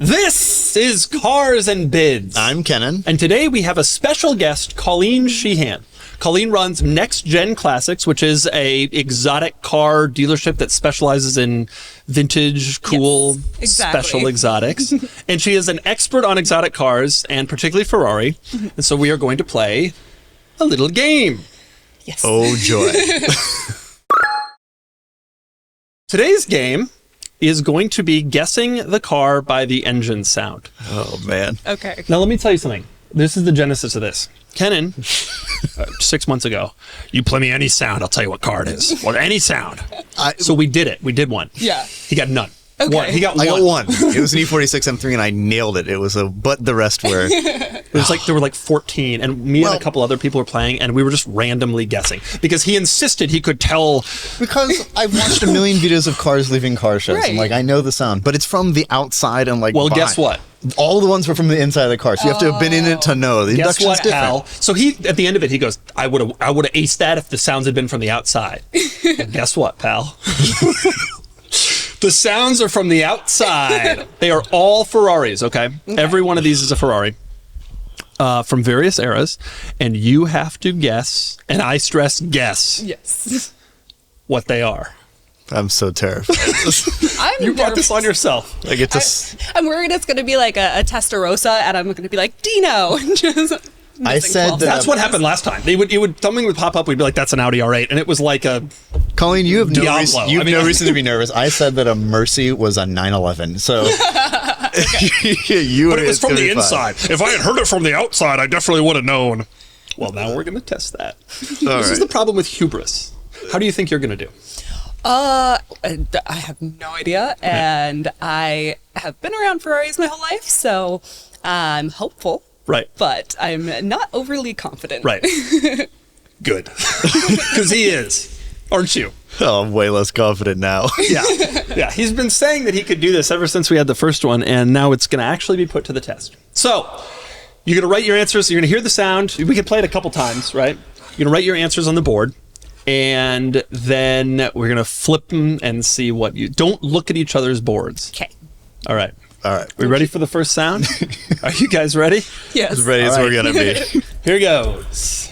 This is Cars and Bids. I'm Kennan. And today we have a special guest, Colleen Sheehan. Colleen runs Next Gen Classics, which is a exotic car dealership that specializes in vintage, cool, special exotics. And she is an expert on exotic cars, and particularly Ferrari. And so we are going to play a little game. Yes. Oh, joy. Today's game is going to be guessing the car by the engine sound. Oh, man. Okay. Now, let me tell you something. This is the genesis of this. Kennan, 6 months ago, you play me any sound, I'll tell you what car it is. Or any sound. So we did it. We did one. Yeah. He got none. Okay. One. He got one. I got one. It was an E46 M3 and I nailed it. It was but the rest were... It was like, there were like 14, and me and a couple other people were playing, and we were just randomly guessing. Because he insisted he could tell... Because I've watched a million videos of cars leaving car shows. Right. I'm like, I know the sound. But it's from the outside and like... Well, behind. guess what? All the ones were from the inside of the car. So you have to have been in it to know. The Guess induction's what, different. Hal? So he, at the end of it, he goes, I would have aced that if the sounds had been from the outside. And guess what, pal? The sounds are from the outside. They are all Ferraris, okay? Every one of these is a Ferrari from various eras. And you have to guess, and I stress guess, Yes. what they are. I'm so terrified. You brought this on yourself. I get to... I'm worried it's going to be like a Testarossa, and I'm going to be like, Dino. I said that... That's what happened last time. Something would pop up, we'd be like, that's an Audi R8. And it was like a... Colleen, you have no Diablo. reason, reason to be nervous. I said that a Mercy was a 911, so... But it was from the inside. If I had heard it from the outside, I definitely would have known. Well, now we're going to test that. This is the problem with hubris. How do you think you're going to do? I have no idea, and I have been around Ferraris my whole life, so I'm hopeful. Right. But I'm not overly confident. Right. Good. Because he is. Aren't you? Oh, I'm way less confident now. Yeah. Yeah. He's been saying that he could do this ever since we had the first one, and now it's going to actually be put to the test. So, you're going to write your answers. You're going to hear the sound. We can play it a couple times, right? You're going to write your answers on the board, and then we're going to flip them and see what you... Don't look at each other's boards. Okay. All right. All right. We ready for the first sound? Are you guys ready? Yes. As ready as we're going to be. Here goes.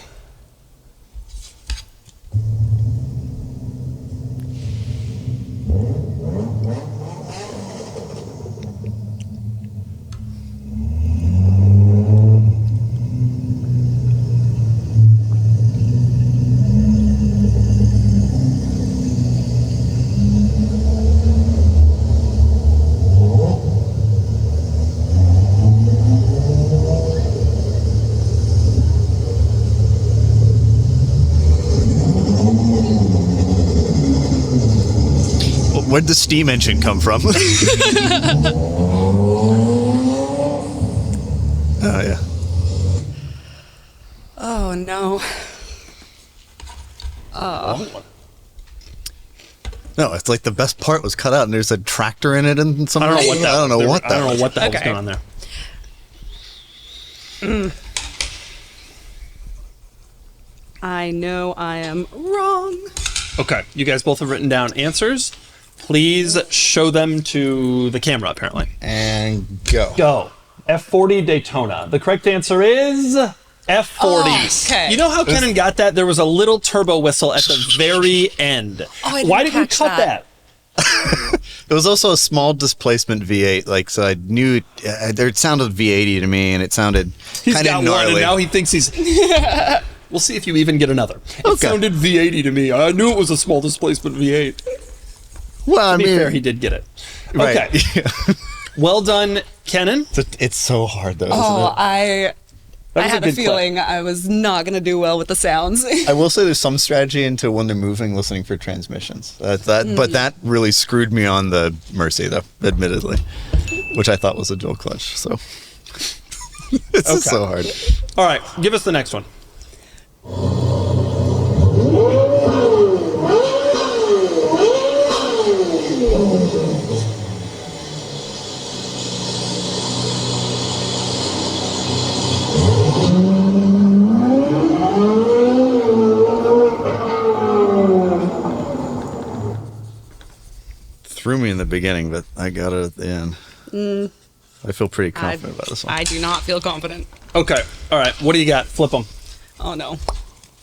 Where'd the steam engine come from? Oh, yeah. Oh, no. No, it's like the best part was cut out, and there's a tractor in it and something. I don't know what that. I don't know what the hell's Okay. going on there. I know I am wrong. Okay, you guys both have written down answers. Please show them to the camera, apparently. And go. Go. F40 Daytona. The correct answer is F40. Oh, okay. You know how Kennan got that? There was a little turbo whistle at the very end. I didn't Why did we catch cut that? It was also a small displacement V8, like, so I knew it sounded V80 to me, and it sounded He's kind got of one, gnarly. and now he thinks he's... We'll see if you even get another. It Okay. sounded V80 to me. I knew it was a small displacement V8. Well, I To be mean, fair, he did get it. right. Okay. Well done, Kennan. It's so hard, though, isn't Oh, it? I That was had a good clip. feeling I was not going to do well with the sounds. I will say there's some strategy into when they're moving, listening for transmissions. But that really screwed me on the Mercy, though, admittedly, which I thought was a dual clutch. So it's just so hard. All right, give us the next one. Threw me in the beginning, but I got it at the end. I feel pretty confident about this one. I do not feel confident. Okay. All right. What do you got? Flip them. Oh no.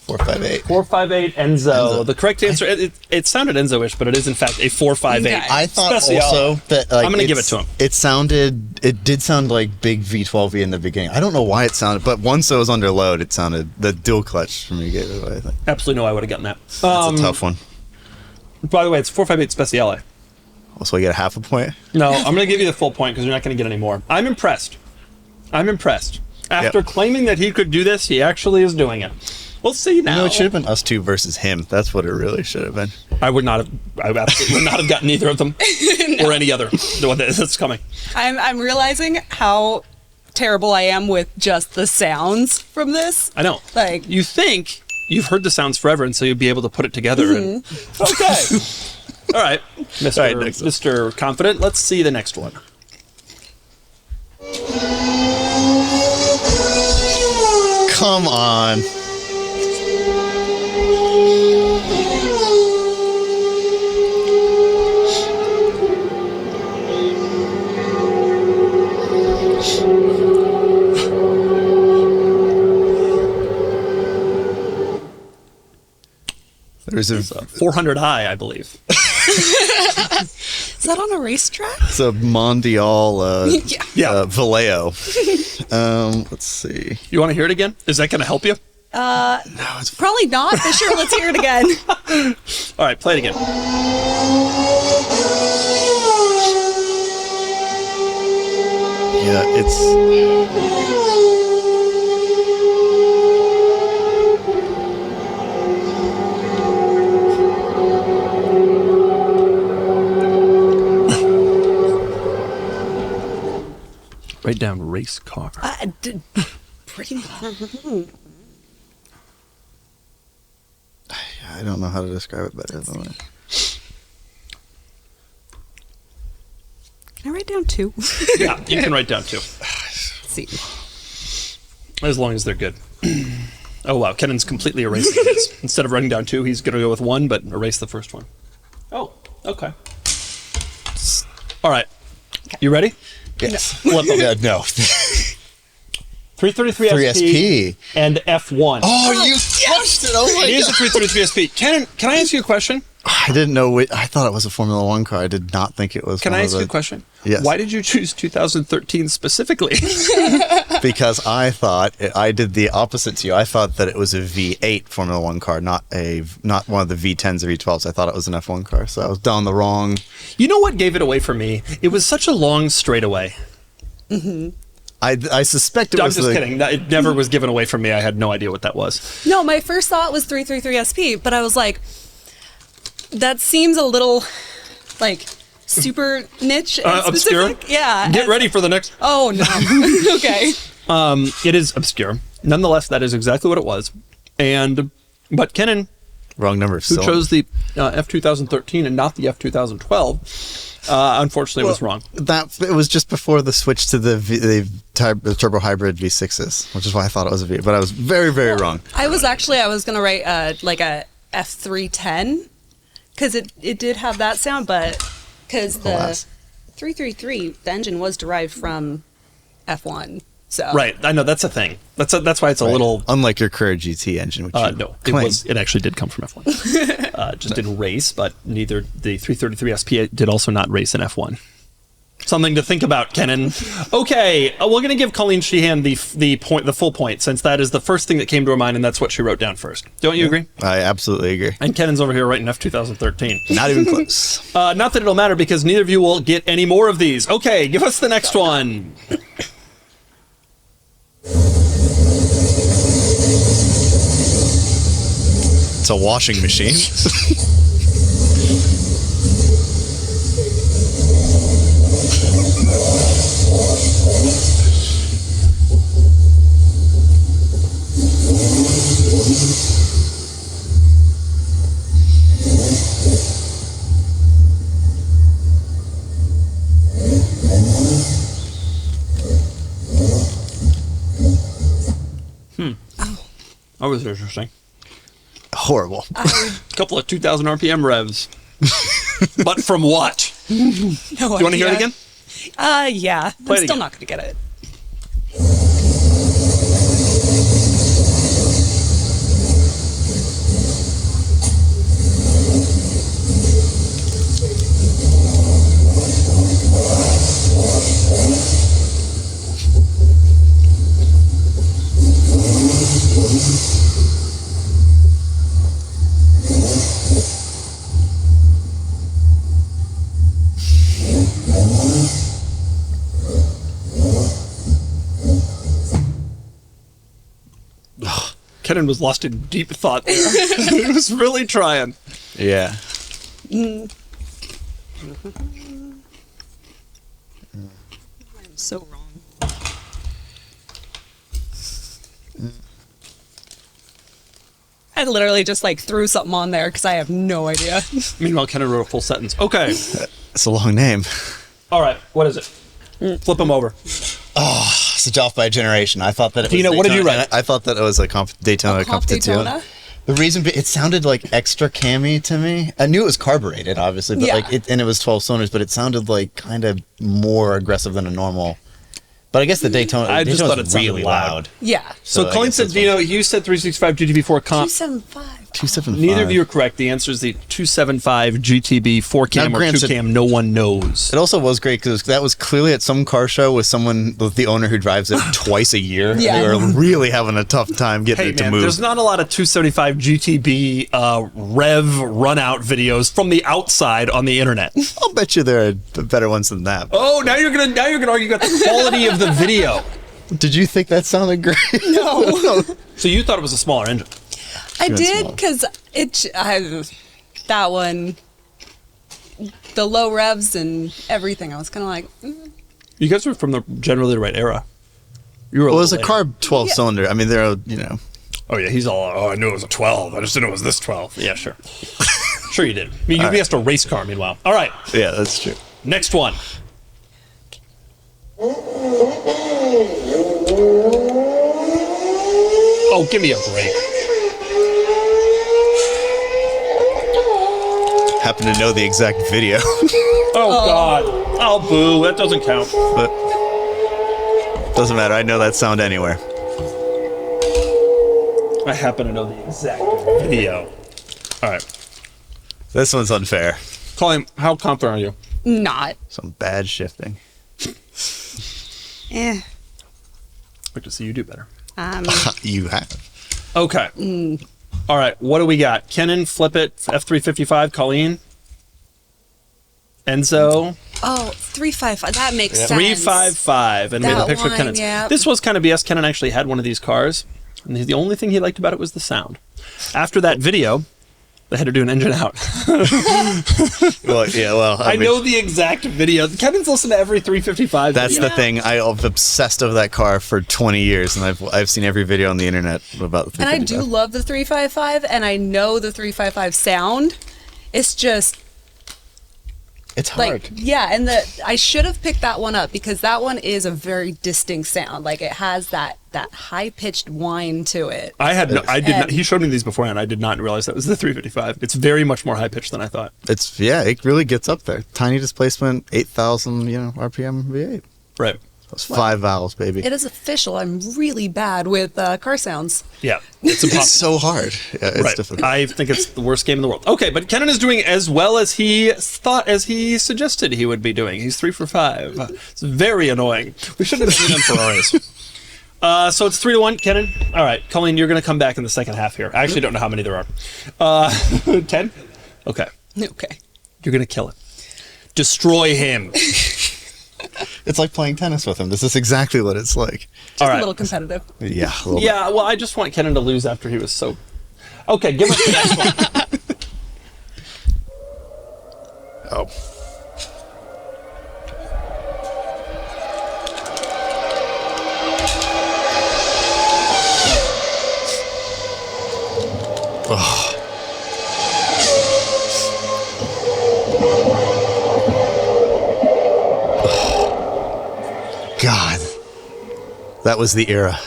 458. 458 Enzo. The correct answer. It sounded Enzo-ish, but it is in fact a 458. Okay. I thought Speciale. also that like, I'm gonna give it to him. It did sound like big V12V in the beginning. I don't know why it sounded, but once it was under load, it sounded the dual clutch for me gave it away. I think Absolutely no, I would have gotten that. that's a tough one. By the way, it's 458 Speciale. Also, I get a half a point. No, I'm going to give you the full point because you're not going to get any more. I'm impressed. After claiming that he could do this, he actually is doing it. We'll see now. You know, it should have been us two versus him. That's what it really should have been. I absolutely would not have gotten either of them or any other that's coming. I'm realizing how terrible I am with just the sounds from this. I know. Like, you think you've heard the sounds forever, and so you'll be able to put it together. And, okay. All right, Mr. All right, next one. Mr. Confident. Let's see the next one. Come on. There's a 400i, I believe. is that on a racetrack? It's a Mondial Yeah. Vallejo. Let's see. You want to hear it again? Is that going to help you? No, it's Probably not, but sure, let's hear it again. All right, play it again. yeah, it's Write down race car. Pretty. I don't know how to describe it better than that. Can I write down 2? Yeah, you can write down 2. Let's see. As long as they're good. Oh, wow. Kennan's completely erasing his. Instead of writing down 2, he's going to go with 1, but erase the first one. Oh, okay. All right. You ready? Yes. Flip them. Yeah, no. 333 3SP. and F1. Oh, you touched it. Oh, my It is a 333 SP. Kennan, can I ask you a question? I didn't know. I thought it was a Formula One car. I did not think it was. Can one I of ask you a the- question? Yes. Why did you choose 2013 specifically? Because I thought I did the opposite to you. I thought that it was a V8 Formula One car, not one of the V10s or V12s. I thought it was an F1 car. So I was down the wrong. You know what gave it away for me? It was such a long straightaway. I suspect it I'm was. just kidding. It never was given away from me. I had no idea what that was. No, my first thought was 333 SP, but I was like, that seems a little, like, super niche and Obscure? specific. Yeah. Get ready for the next. Oh, no. Okay. It is obscure. Nonetheless, that is exactly what it was. But Kennan, Wrong number of who cylinders. chose the F2013 and not the F2012, unfortunately was wrong. It was just before the switch to the turbo hybrid V6s, which is why I thought it was a V. But I was very, very wrong. I was going to write like a F310 because it did have that sound, but because the Alas. 333, the engine was derived from F1. So Right, I know that's a thing. That's why it's a little. Unlike your Courier GT engine, which you No, claim. it actually did come from F1. Just didn't race, but neither the 333 SP did also not race in F1. Something to think about, Kennan. Okay, we're going to give Colleen Sheehan the full point, since that is the first thing that came to her mind, and that's what she wrote down first. Don't you agree? I absolutely agree. And Kennan's over here writing F2013. Not even close. Not that it'll matter, because neither of you will get any more of these. Okay, give us the next one. It's a washing machine. That was interesting. Horrible. A couple of 2,000 RPM revs. But from what? no You want to hear it again? Yeah. Play I'm it still again. not going to get it. Kennan was lost in deep thought there. He was really trying. Yeah. I'm so wrong. I literally just like threw something on there because I have no idea. Meanwhile, Kennan wrote a full sentence. Okay. It's a long name. All right. What is it? Flip them over. It's off by a generation. I thought that it was Dino, what did you Daytona- write? I thought that it was a Daytona Comp Competizione. Daytona? The reason it sounded like extra cammy to me. I knew it was carbureted, obviously, but Yeah. and it was 12 cylinders, but it sounded like kind of more aggressive than a normal. But I guess the Daytona. I just Daytona's thought it sounded really loud. loud. Yeah. So I Colleen guess said, that's Dino, you said 365 GTB4 comp. 275. 275. Neither of you are correct. The answer is the 275 GTB 4 cam Now, or 2 granted- cam. No one knows. It also was great because that was clearly at some car show with the owner who drives it twice a year. Yeah. And they were really having a tough time getting Hey it to man, move. there's not a lot of 275 GTB rev run out videos from the outside on the internet. I'll bet you there are better ones than that. Oh, now you're gonna argue about the quality of the video. Did you think that sounded great? No. So you thought it was a smaller engine? I Good did smell. because that one, the low revs and everything. I was kind of like, You guys were from the generally the right era. You were. Well, it was a little carb 12 cylinder. I mean, they're, later. Oh yeah, he's all. Oh, I knew it was a 12. I just didn't know it was this 12. Yeah, sure. Sure you did. I mean, you guessed a race car. Meanwhile, all right. yeah, that's true. Next one. Oh, give me a break. Happen to know the exact video, Oh God. Oh boo. That doesn't count. but doesn't matter. I know that sound anywhere. I happen to know the exact video. All right. This one's unfair. Colleen, how confident are you? not. Some bad shifting. Eh. Like to see you do better. You have. Okay. All right. What do we got? Kennan, flip it. F355. Colleen. Enzo. Oh, 355. That makes sense. 355. And we have a That picture of one, Kennan's. yeah. This was kind of BS. Kennan actually had one of these cars. And the only thing he liked about it was the sound. After that video, they had to do an engine out. Well, yeah, well, I mean, know the exact video. Kennan's listened to every 355. That's video. the thing. I've obsessed over that car for 20 years, and I've seen every video on the internet about the And I do 355. love the 355, and I know the 355 sound. It's just It's hard. like, yeah, and I should have picked that one up because that one is a very distinct sound. Like it has that high pitched whine to it. I did not. And- He showed me these beforehand. I did not realize that was the 355. It's very much more high pitched than I thought. It really gets up there. Tiny displacement, 8,000, RPM V8. Right. That's 5 valves, baby. It is official. I'm really bad with car sounds. Yeah. It's It's impossible. so hard. Yeah, it's Right. difficult. I think it's the worst game in the world. Okay, but Kennan is doing as well as he thought, as he suggested he would be doing. He's 3 for 5. It's very annoying. We shouldn't have seen him Ferraris. So it's 3-1, Kennan. All right, Colleen, you're going to come back in the second half here. I actually don't know how many there are. 10? Okay. Okay. You're going to kill him. Destroy him. It's like playing tennis with him. This is exactly what it's like. Just All a right. little competitive. Yeah. A little Yeah, well, I just want Kennan to lose after he was so... Okay, give us the next one. bit. Oh. Oh. God. That was the era.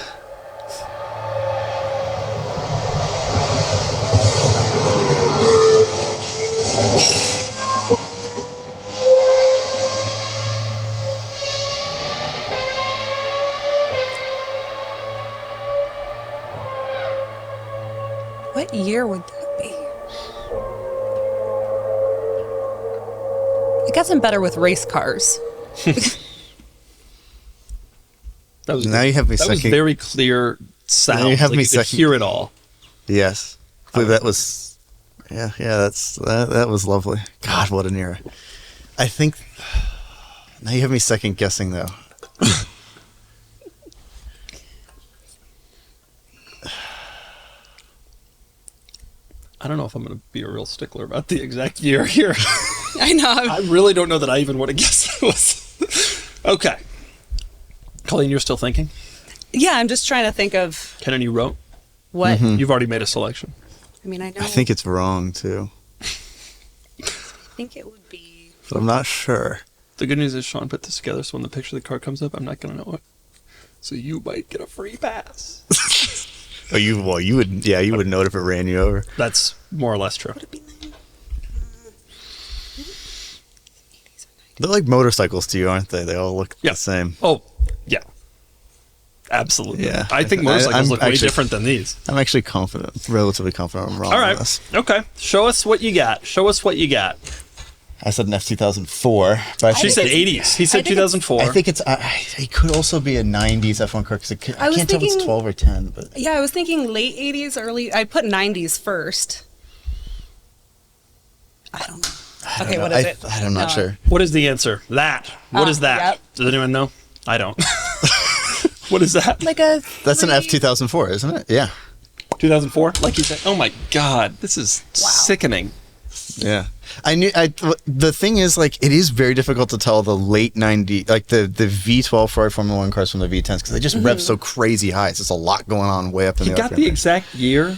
What year would that be? I guess I'm better with race cars. That was Now you have me that was second. very clear sound. Now you have like me you could second. hear it all. Yes. I believe that was. Yeah. That was lovely. God, what an era. I think. Now you have me second guessing though. I don't know if I'm going to be a real stickler about the exact year here. I know. I really don't know that I even want to guess it was. Okay. Colleen, you're still thinking? Yeah, I'm just trying to think of Kennan, you wrote? what. You've already made a selection. I mean, I know. I think it's wrong too, I think it would be. but I'm not sure. The good news is Sean put this together, so when the picture of the car comes up, I'm not going to know it. So you might get a free pass. Oh, you would. Yeah, you would know it if it ran you over. That's more or less true. Would it be 90? They're like motorcycles to you, aren't they? They all look Yeah. the same. Oh, yeah. Absolutely. Yeah. I think I'm motorcycles look way actually- different than these. I'm actually relatively confident I'm wrong All on right. this. Okay. Show us what you got. Show us what you got. I said an F2004, but She said 80s. He said I think 2004. I think it's. it could also be a '90s F1 car because I was can't tell if it's thinking- 12 or 10. But Yeah, I was thinking late 80s, early. I put 90s first. I don't know. Okay, know. what is it? I'm not sure. What is the answer? That. What is that? Yep. Does anyone know? I don't. What is that? Like a. That's an three- F2004, isn't it? Yeah. 2004? Like you said. Oh my God. This is sickening. Yeah. The thing is, like, it is very difficult to tell the late 90s, like the V12 Ferrari Formula 1 cars from the V10s because they just rev so crazy high. So there's a lot going on way up in You the got the exact year.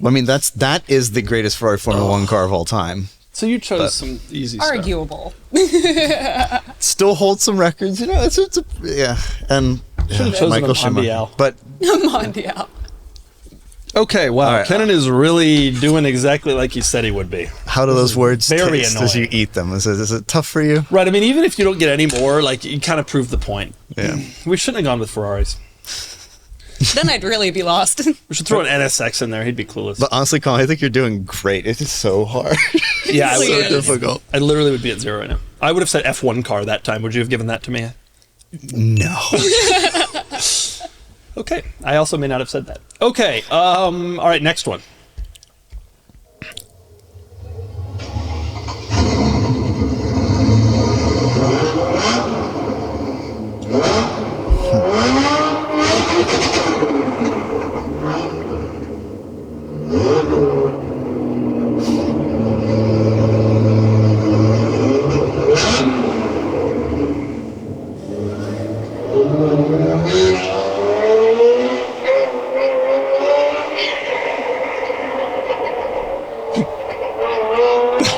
I mean, that is the greatest Ferrari Formula 1 car of all time. So you chose some easy stuff. Arguable. Still holds some records, you know. Yeah, and Should've chosen Michael a Schumacher. Mondial. But Mondial. Okay, wow. All right. Kennan is really doing exactly like he said he would be. how do those words very taste as you annoying. eat them? Is it tough for you? Right, I mean, even if you don't get any more, like, you kind of proved the point. Yeah. We shouldn't have gone with Ferraris. Then I'd really be lost. We should throw an NSX in there. He'd be clueless. But honestly, Colin, I think you're doing great. It is so hard. Yeah, I Really would. is. difficult. I literally would be at 0 right now. I would have said F1 car that time. Would you have given that to me? No. Okay. I also may not have said that. Okay. All right. Next one.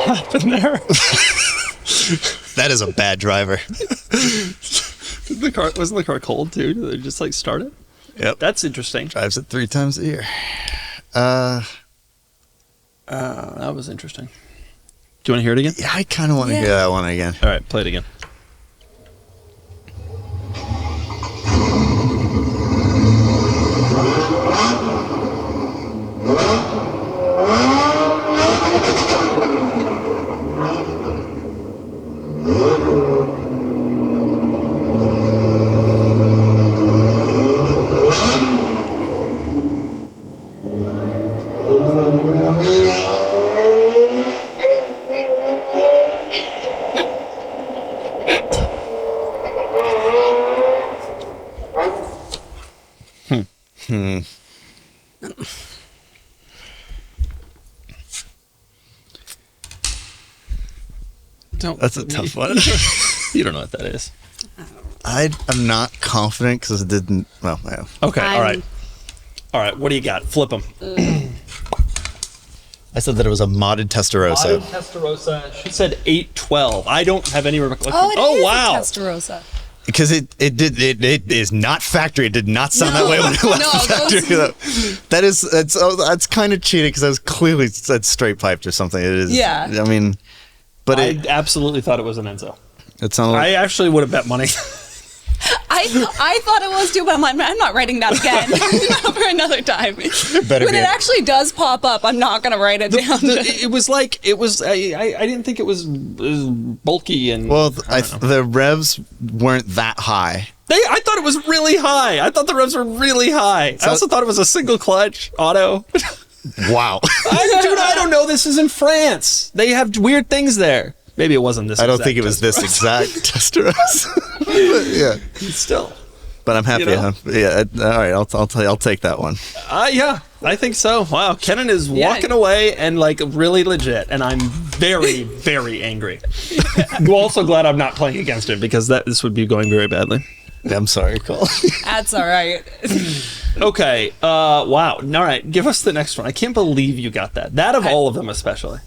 Happened there. That is a bad driver. Wasn't the car cold too? Did they just like start it? Yep. That's interesting. Drives it 3 times a year. That was interesting. Do you want to hear it again? Yeah, I kind of want to Yeah. hear that one again. All right, play it again. Don't. That's a tough one. You don't know what that is. I'm not confident because it didn't. Well, yeah. Okay. All right. I'm- All right. What do you got? Flip them. I said that it was a modded Testarossa. Testarossa. She said 812. I don't have any recollection. Oh, it is wow. a Testarossa. Because it is not factory. It did not sound that way when it left No, the factory. That's kind of cheating because I was clearly said straight piped or something. It is. Yeah. I mean, but I absolutely thought it was an Enzo. it sounded I like actually would have bet money. I thought it was too, but I'm not writing that again for another time. Better When be it actually does pop up, I'm not going to write it down. It was I didn't think it was bulky and. Well, the revs weren't that high. I thought it was really high. I thought the revs were really high. I also thought it was a single clutch auto. Wow. I don't know. This is in France. They have weird things there. Maybe it wasn't this. I don't think it was this exact Testarossa. Yeah. Still. But I'm happy. You know? Yeah. All right. I'll take that one. Yeah, I think so. Wow. Kennan is walking away and like really legit, and I'm very, very angry. I'm also glad I'm not playing against him because this would be going very badly. I'm sorry, Cole. That's all right. Okay. Wow. All right. Give us the next one. I can't believe you got that. That of all of them, especially.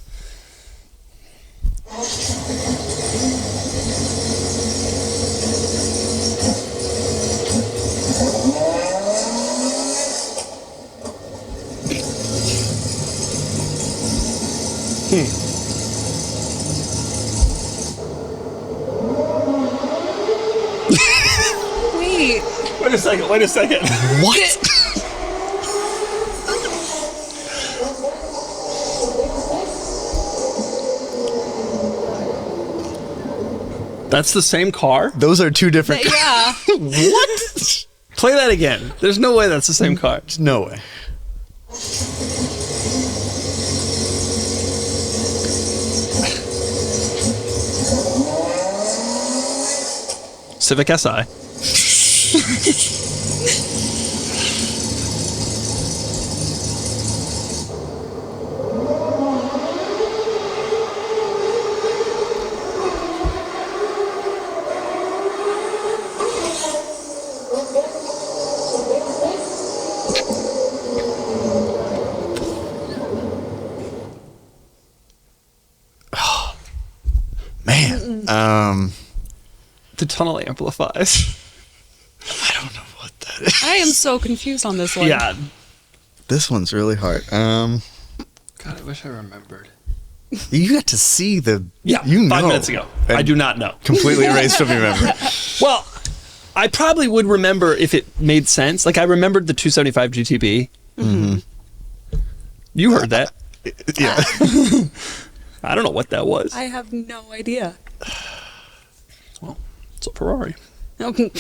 Wait a second. What? That's the same car? Those are two different. Yeah. What? Play that again. There's no way that's the same car. No way. Civic SI. Man. The tunnel amplifies. I don't know what that is. I am so confused on this one. Yeah. This one's really hard. God, I wish I remembered. You got to see the. Yeah, you know. 5 minutes ago. I do not know. Completely erased from your memory. Well, I probably would remember if it made sense. Like, I remembered the 275 GTB. Mm-hmm. You heard that. Yeah. I don't know what that was. I have no idea. Well, it's a Ferrari. Okay.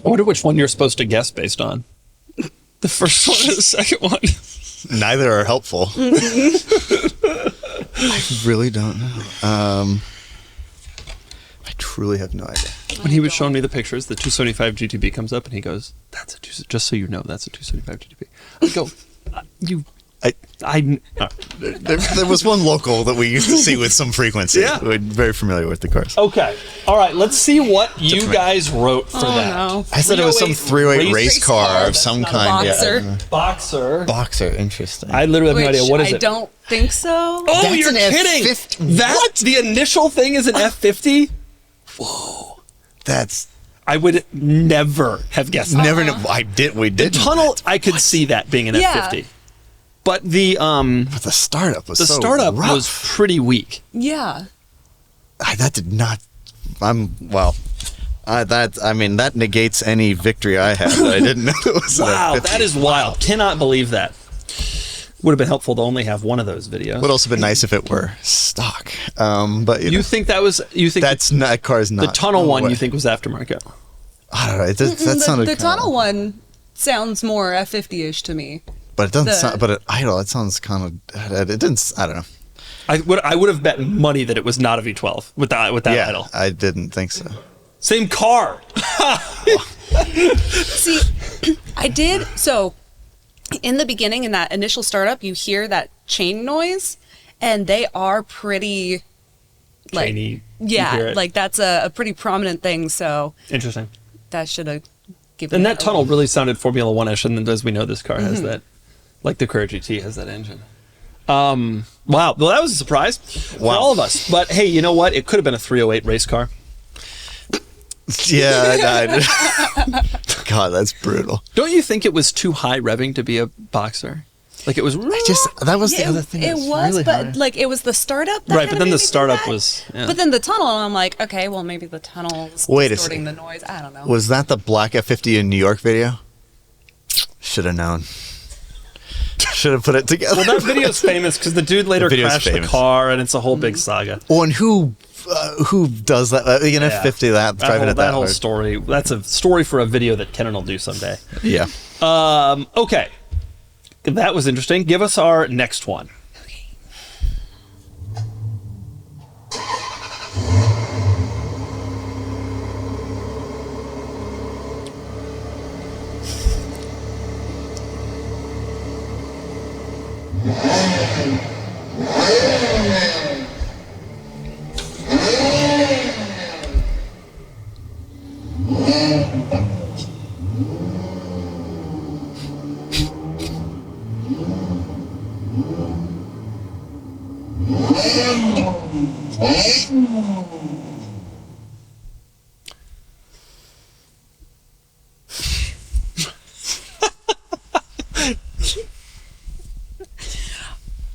I wonder which one you're supposed to guess based on. The first one or the second one. Neither are helpful. I really don't know. I truly have no idea. When he was showing me the pictures, the 275 GTB comes up and he goes, "That's a just so you know, that's a 275 GTB." I go, There was one local that we used to see with some frequency. Yeah. We're very familiar with the cars. Okay. All right. Let's see what you guys wrote for that. No. I said it was some 308 race car of That's some not a kind. boxer. Yeah. Boxer. Interesting. I literally have no idea. What is I it? don't think so. Oh, That's you're an kidding. F50. That the initial thing is an F50? That's I would never have guessed that. never. We did. Tunnel, I could see that being an Yeah. F50. But the But the startup was so startup rough. was pretty weak. Yeah. That did not. That negates any victory I had. That I didn't know it was. Wow, an F50. that is wild. Cannot believe that. Would have been helpful to only have one of those videos. Would also been nice if it were stock. But You think that was? You think that car's not the tunnel no one? way. You think was aftermarket? I don't know. That sounded The kinda- tunnel one sounds more F50-ish to me. But it doesn't the- sound. But idle. It sounds kind of. It didn't. I don't know. I would have bet money that it was not a V12 with that Yeah, idle. I didn't think so. Same car. See, I did. So, in the beginning, in that initial startup, you hear that chain noise, and they are pretty, like, Chainy. You hear yeah, it. like that's a pretty prominent thing. So Interesting. that should have given. And it that a tunnel little- really sounded Formula One-ish, and as we know, this car has that, like the Courier GT has that engine. Wow. Well, that was a surprise for Wow. all of us. But hey, you know what? It could have been a 308 race car. Yeah. God, that's brutal. Don't you think it was too high revving to be a boxer? Like it was. That was the other thing. It was, really but hard. like it was the startup. That Right, kinda but then made the me do startup that. was. Yeah. But then the tunnel, and I'm like, okay, well maybe the tunnel is Wait a distorting second. the noise. I don't know. Was that the black F50 in New York video? Should have known. Should have put it together. Well, that video's famous because the dude later video's crashed the famous. car, and it's a whole big saga. Well, and who does that? An F50 driving it that whole hard. story. That's a story for a video that Kennan will do someday. Yeah. Okay, that was interesting. Give us our next one.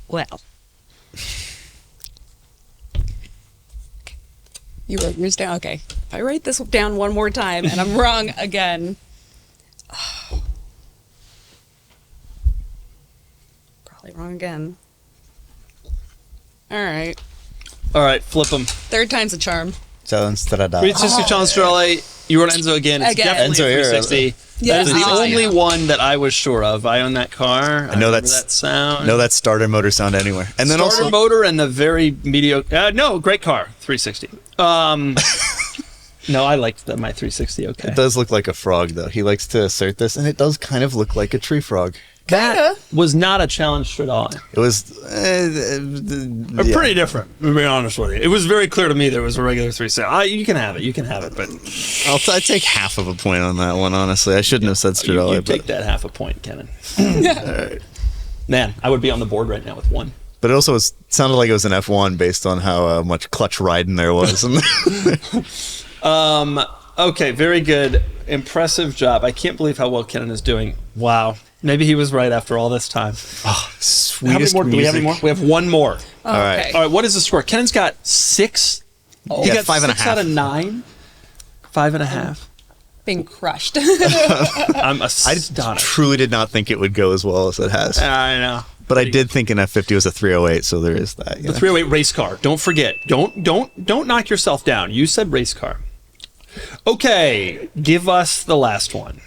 Well, you wrote yours down. Okay, if I write this down one more time and I'm wrong again, probably wrong again. All right, Flip them. third time's a charm. Challenge Strada. 360 challenge Charlie. You wrote Enzo again. It's Again. definitely Enzo a here. 360. Yeah. That is the Oh, only yeah. one that I was sure of. I own that car. I know remember that's that sound. No, that starter motor sound anywhere. And then Starter also motor and the very mediocre. No, great car. 360. No, I liked my 360. Okay. it does look like a frog though. He likes to assert this, and it does kind of look like a tree frog. That was not a challenge at all. It was Pretty different, to be honest with you. It was very clear to me there was a regular 360. You can have it. You can have it, but I'd take half of a point on that one. Honestly, I shouldn't have said you Stradale. take that half a point, Kennan. Man, I would be on the board right now with one. But it also sounded like it was an F1 based on how much clutch riding there was. Okay, very good. Impressive job. I can't believe how well Kennan is doing. Wow. Maybe he was right after all this time. How many Sweetest more? Do we have any more? We have one more. Oh, All right. okay. All right, what is the score? Kennan's got 6. He Yeah, got 5.5. 6 out of 9. 5.5. Being crushed. I'm I astonished. truly did not think it would go as well as it has. I know. But I did think an F50 was a 308, so there is that. The 308 race car. Don't forget. Don't knock yourself down. You said race car. Okay, give us the last one.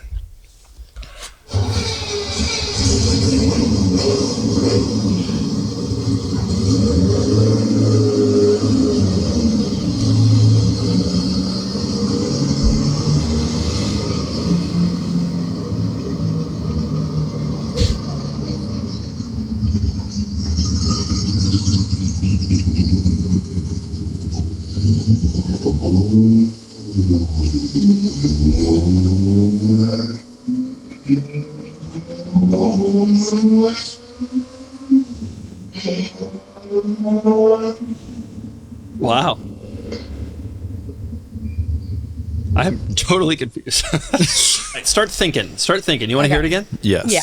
Wow. I'm totally confused. All right, start thinking. Start thinking. You want to hear it again? Yes. Yeah.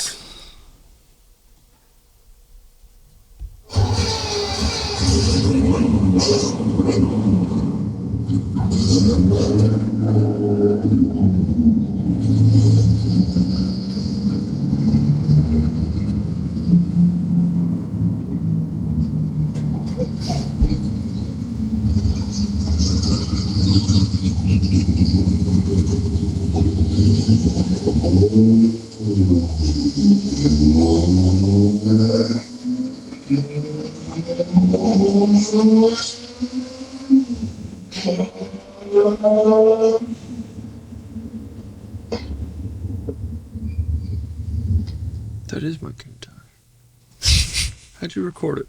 That is my guitar. How'd you record it?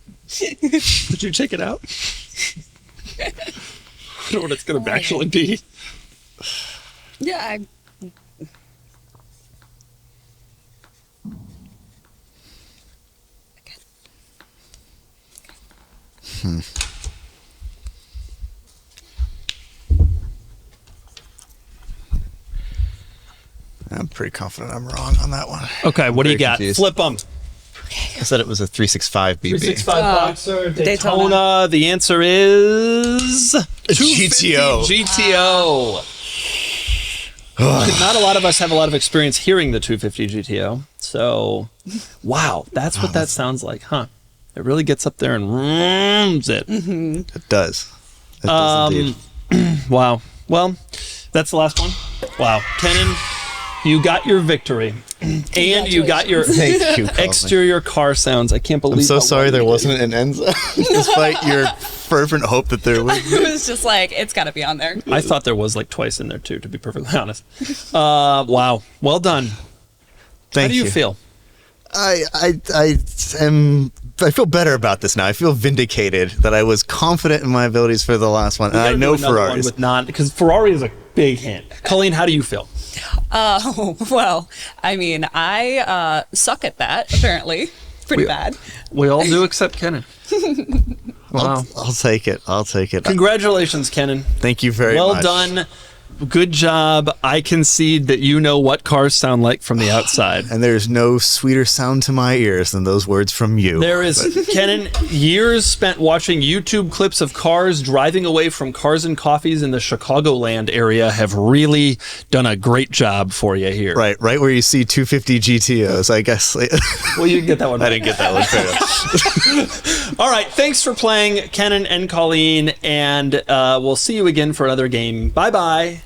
Did you take it out? I don't know what it's going to actually be. Yeah, I I'm pretty confident I'm wrong on that one. Okay, what do you Very got? confused. Flip them. said it was a 365 BB. 365 Boxer, Daytona. Daytona. The answer is GTO. GTO. Not a lot of us have a lot of experience hearing the 250 GTO. So, wow, that's what that sounds like, huh? It really gets up there and rooms it. It does. It does indeed. Wow. Well, that's the last one. Wow. Kennan, you got your victory. And you got your Thank you, Colleen. exterior car sounds. I can't believe I'm so how sorry well there you wasn't an end zone, despite your fervent hope that there would be. It was just like, it's got to be on there. did. I thought there was like twice in there too, to be perfectly honest. Wow. Well done. Thank How do you feel? I feel better about this now. I feel vindicated that I was confident in my abilities for the last one. And I know Ferraris. Because Ferrari is a big hint. Colleen, how do you feel? Well, I mean, I suck at that, apparently. Pretty bad. We all do except Kennan. Wow. I'll take it. I'll take it. Congratulations, Kennan. Thank you very Well much. done. Good job. I concede that you know what cars sound like from the outside. And there's no sweeter sound to my ears than those words from you. There is, Kennan, years spent watching YouTube clips of cars driving away from Cars and Coffees in the Chicagoland area have really done a great job for you here. Right where you see 250 GTOs, I guess. Well, you can get that one. I didn't get that one fair. All right. Thanks for playing, Kennan and Colleen, and we'll see you again for another game. Bye-bye.